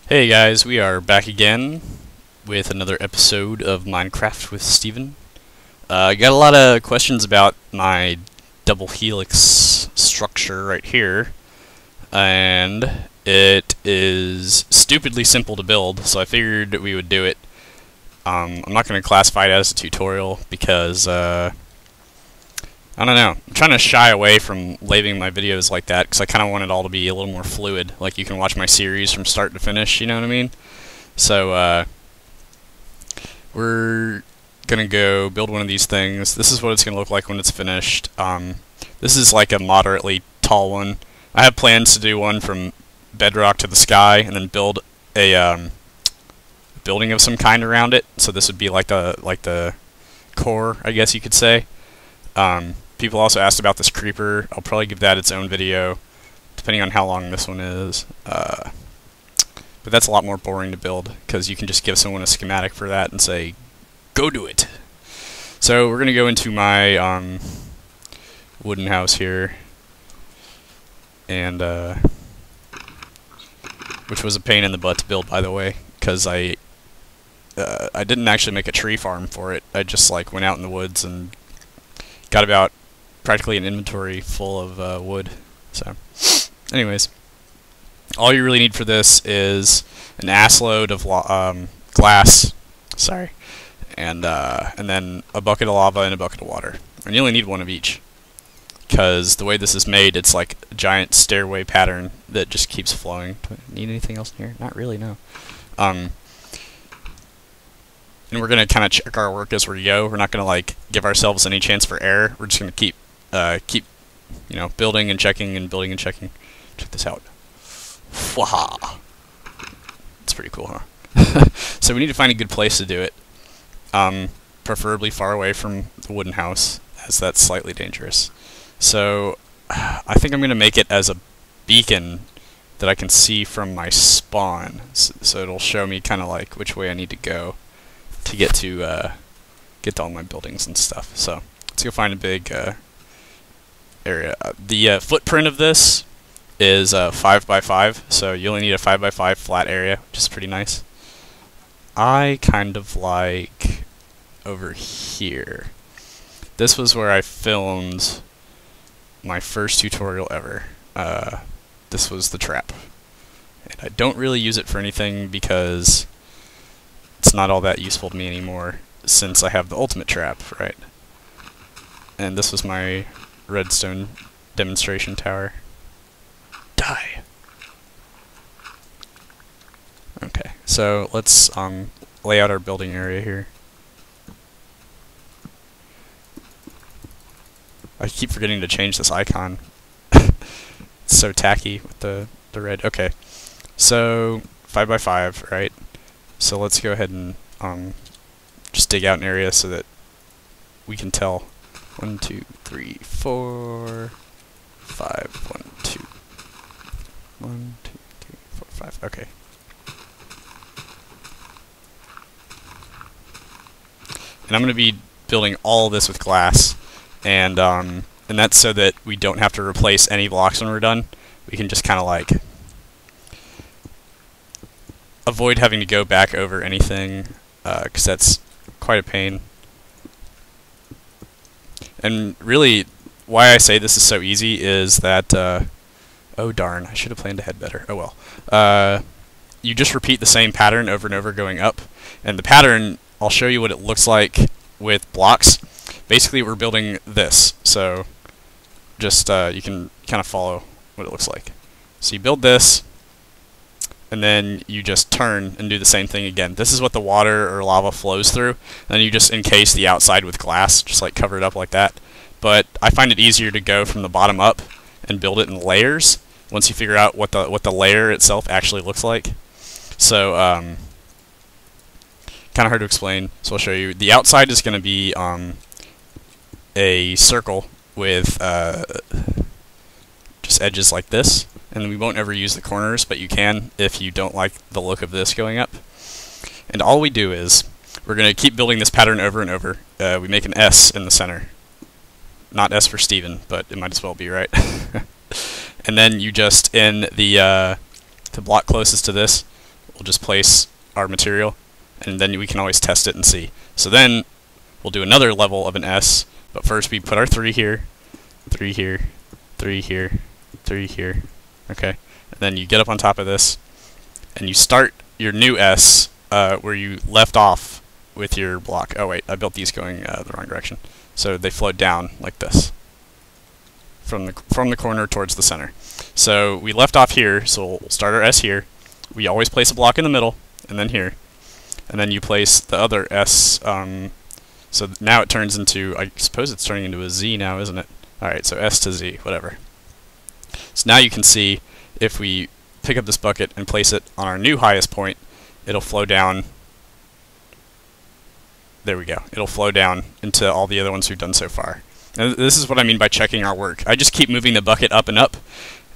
Hey guys, we are back again with another episode of Minecraft with Steven. I got a lot of questions about my double helix structure right here, and it is stupidly simple to build, so I figured we would do it. I'm not going to classify it as a tutorial because, I don't know, I'm trying to shy away from labeling my videos like that because I kind of want it all to be a little more fluid, like you can watch my series from start to finish, you know what I mean? So, we're gonna go build one of these things. This is what it's gonna look like when it's finished. This is like a moderately tall one. I have plans to do one from bedrock to the sky and then build a building of some kind around it. So this would be like the core, I guess you could say. People also asked about this creeper. I'll probably give that its own video, depending on how long this one is. But that's a lot more boring to build, because you can just give someone a schematic for that and say, go do it. So we're going to go into my wooden house here, and which was a pain in the butt to build, by the way, because I didn't actually make a tree farm for it. I just like went out in the woods and got about practically an inventory full of wood. So, anyways, all you really need for this is an ass load of glass. Sorry, and then a bucket of lava and a bucket of water. And you only need one of each, because the way this is made, it's like a giant stairway pattern that just keeps flowing. Do I need anything else in here? Not really, no. And we're gonna kind of check our work as we go. We're not gonna like give ourselves any chance for error. We're just gonna keep you know, building and checking and building and checking. Check this out. Waha! It's pretty cool, huh? So we need to find a good place to do it. Preferably far away from the wooden house, as that's slightly dangerous. So I think I'm gonna make it as a beacon that I can see from my spawn. So it'll show me kind of like which way I need to go to get to all my buildings and stuff. So let's go find a big area. The footprint of this is 5 by 5, so you only need a 5 by 5 flat area, which is pretty nice. I kind of like over here. This was where I filmed my first tutorial ever. This was the trap. And I don't really use it for anything because it's not all that useful to me anymore since I have the ultimate trap, right? And this was my redstone demonstration tower. Die! Okay, so let's lay out our building area here. I keep forgetting to change this icon. It's so tacky with the red. Okay, so 5 by 5, right? So let's go ahead and just dig out an area so that we can tell. 1, 2, 3, 4, 5. 1, 2. 1, 2, 3, 4, 5. Okay. And I'm going to be building all this with glass, and that's so that we don't have to replace any blocks when we're done. We can just kind of like avoid having to go back over anything, because that's quite a pain. And really, why I say this is so easy is that, oh darn, I should have planned ahead better. Oh well. You just repeat the same pattern over and over going up, and the pattern, I'll show you what it looks like with blocks. Basically, we're building this, so just, you can kind of follow what it looks like. So you build this, and then you just turn and do the same thing again. This is what the water or lava flows through, and then you just encase the outside with glass, just like cover it up like that. But I find it easier to go from the bottom up and build it in layers once you figure out what the layer itself actually looks like. So kind of hard to explain, so I'll show you. The outside is going to be a circle with just edges like this. And we won't ever use the corners, but you can if you don't like the look of this going up. And all we do is, we're going to keep building this pattern over and over. We make an S in the center. Not S for Steven, but it might as well be, right? And then you just, in the block closest to this, we'll just place our material, and then we can always test it and see. So then we'll do another level of an S, but first we put our 3 here, 3 here, 3 here, 3 here, okay? And then you get up on top of this, and you start your new S where you left off with your block. Oh wait, I built these going the wrong direction. So they float down like this, from the corner towards the center. So we left off here, so we'll start our S here. We always place a block in the middle, and then here. And then you place the other S, so now it turns into, I suppose it's turning into a Z now, isn't it? Alright, so S to Z, whatever. So now you can see, if we pick up this bucket and place it on our new highest point, it'll flow down. There we go. It'll flow down into all the other ones we've done so far. And this is what I mean by checking our work. I just keep moving the bucket up and up,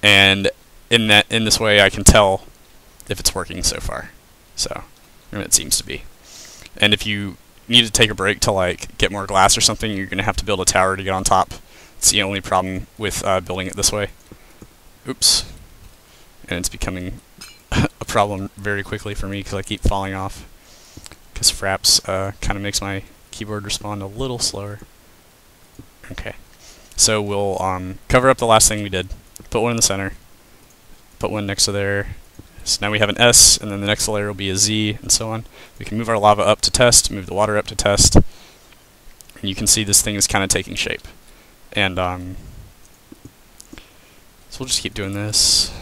and in this way I can tell if it's working so far. So, and it seems to be. And if you need to take a break to like get more glass or something, you're gonna have to build a tower to get on top. It's the only problem with building it this way. Oops. And it's becoming a problem very quickly for me because I keep falling off. Because Fraps kind of makes my keyboard respond a little slower. Okay. So we'll cover up the last thing we did. Put one in the center. Put one next to there. So now we have an S, and then the next layer will be a Z, and so on. We can move our lava up to test, move the water up to test, and you can see this thing is kind of taking shape. And so we'll just keep doing this.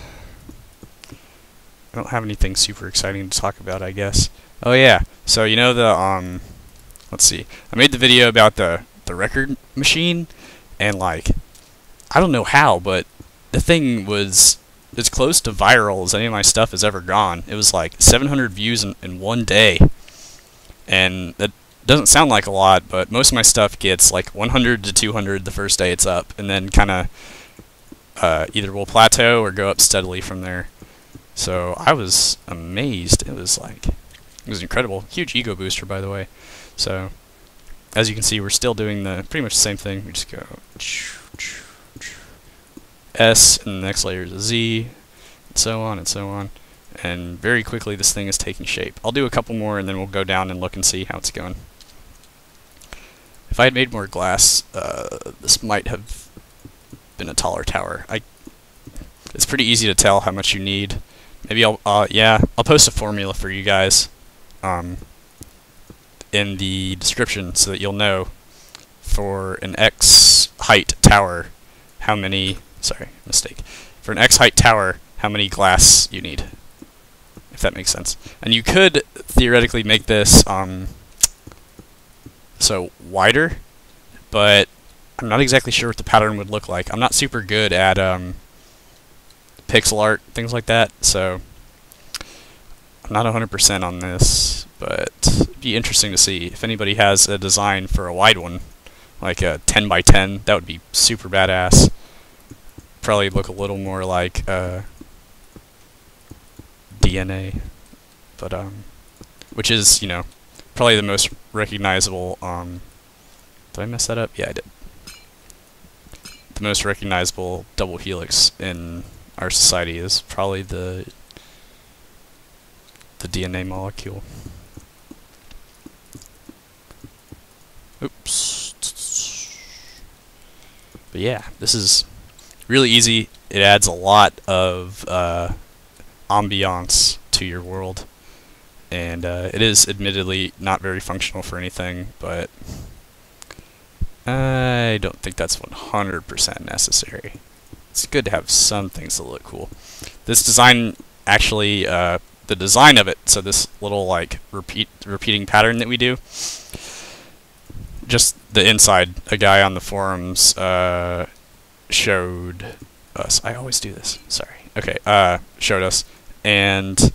I don't have anything super exciting to talk about, I guess. Oh yeah, so you know the let's see. I made the video about the record machine, and like, I don't know how, but the thing was as close to viral as any of my stuff has ever gone. It was like 700 views in one day. And that doesn't sound like a lot, but most of my stuff gets like 100 to 200 the first day it's up, and then kind of either will plateau or go up steadily from there. So I was amazed. It was incredible. Huge ego booster, by the way. So as you can see, we're still doing pretty much the same thing. We just go S, and the next layer is a Z, and so on and so on. And very quickly this thing is taking shape. I'll do a couple more and then we'll go down and look and see how it's going. If I had made more glass, this might have been a taller tower. It's pretty easy to tell how much you need. Maybe I'll post a formula for you guys in the description so that you'll know for an X height tower how many, sorry, mistake. For an X height tower, how many glass you need, if that makes sense. And you could theoretically make this so wider, but I'm not exactly sure what the pattern would look like. I'm not super good at pixel art, things like that, so I'm not 100% on this, but it'd be interesting to see. If anybody has a design for a wide one, like a 10 by 10, that would be super badass. Probably look a little more like DNA, but which is, you know, probably the most recognizable. Did I mess that up? Yeah, I did. The most recognizable double helix in our society is probably the DNA molecule. Oops. But yeah, this is really easy. It adds a lot of ambiance to your world, and it is admittedly not very functional for anything, but I don't think that's 100% necessary. It's good to have some things that look cool. This design actually, the design of it, so this little like repeating pattern that we do, just the inside, a guy on the forums showed us. I always do this. Sorry. Okay. Showed us, and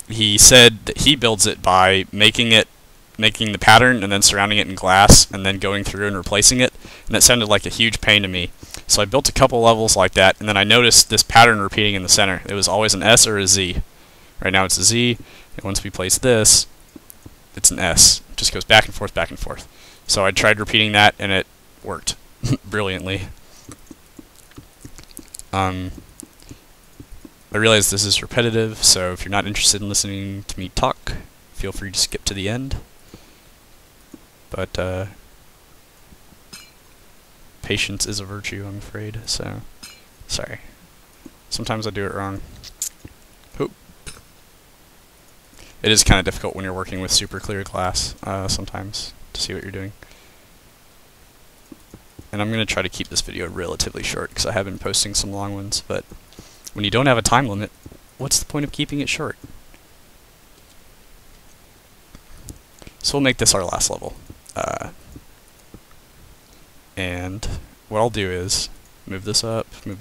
he said that he builds it by making the pattern and then surrounding it in glass and then going through and replacing it, and it sounded like a huge pain to me. So I built a couple levels like that, and then I noticed this pattern repeating in the center. It was always an S or a Z. Right now it's a Z, and once we place this, it's an S. It just goes back and forth, back and forth. So I tried repeating that, and it worked brilliantly. I realize this is repetitive, so if you're not interested in listening to me talk, feel free to skip to the end. But patience is a virtue, I'm afraid, so sorry. Sometimes I do it wrong. Oop. It is kind of difficult when you're working with super clear glass sometimes to see what you're doing. And I'm going to try to keep this video relatively short because I have been posting some long ones, but when you don't have a time limit, what's the point of keeping it short? So we'll make this our last level. And what I'll do is move this up, and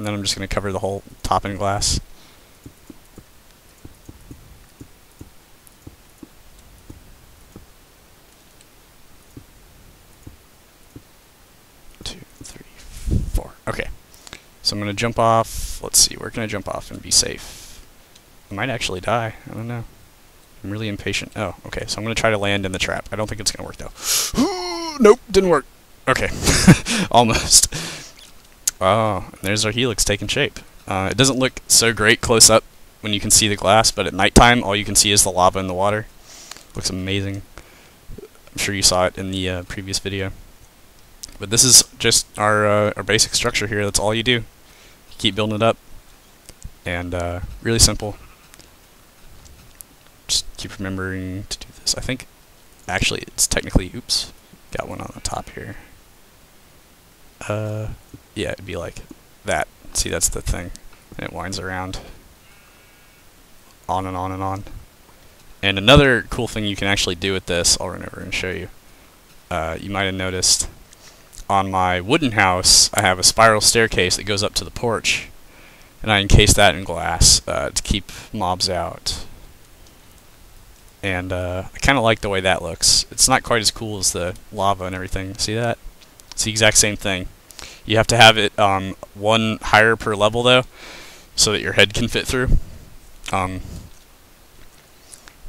then I'm just going to cover the whole top in glass. Okay, so I'm going to jump off. Let's see, where can I jump off and be safe? I might actually die. I don't know. I'm really impatient. Oh, okay, so I'm going to try to land in the trap. I don't think it's going to work, though. Nope, didn't work. Okay, almost. Oh, and there's our helix taking shape. It doesn't look so great close up when you can see the glass, but at nighttime, all you can see is the lava in the water. Looks amazing. I'm sure you saw it in the previous video. But this is just our basic structure here. That's all you do. You keep building it up. And really simple. Just keep remembering to do this. I think, actually, it's technically, oops, got one on the top here. Yeah, it'd be like that. See, that's the thing. And it winds around. On and on and on. And another cool thing you can actually do with this, I'll run over and show you. You might have noticed on my wooden house, I have a spiral staircase that goes up to the porch, and I encase that in glass to keep mobs out. And I kind of like the way that looks. It's not quite as cool as the lava and everything. See that? It's the exact same thing. You have to have it one higher per level, though, so that your head can fit through.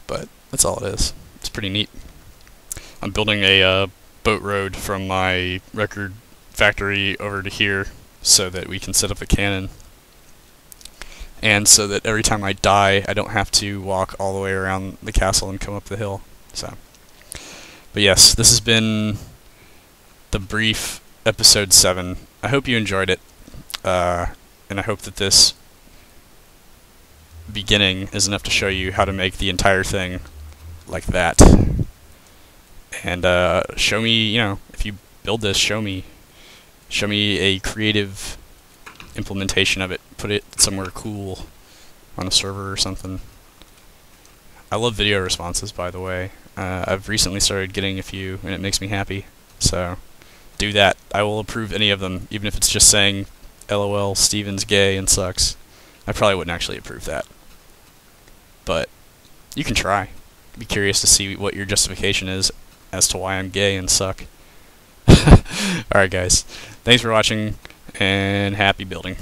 But that's all it is. It's pretty neat. I'm building a boat road from my record factory over to here so that we can set up a cannon, and so that every time I die I don't have to walk all the way around the castle and come up the hill. So, but yes, this has been the brief episode 7. I hope you enjoyed it, and I hope that this beginning is enough to show you how to make the entire thing like that. And show me, you know, if you build this, show me a creative implementation of it. Put it somewhere cool on a server or something. I love video responses, by the way. I've recently started getting a few, and it makes me happy. So do that. I will approve any of them, even if it's just saying, LOL, Steven's gay and sucks. I probably wouldn't actually approve that. But you can try. Be curious to see what your justification is as to why I'm gay and suck. Alright guys, thanks for watching, and happy building.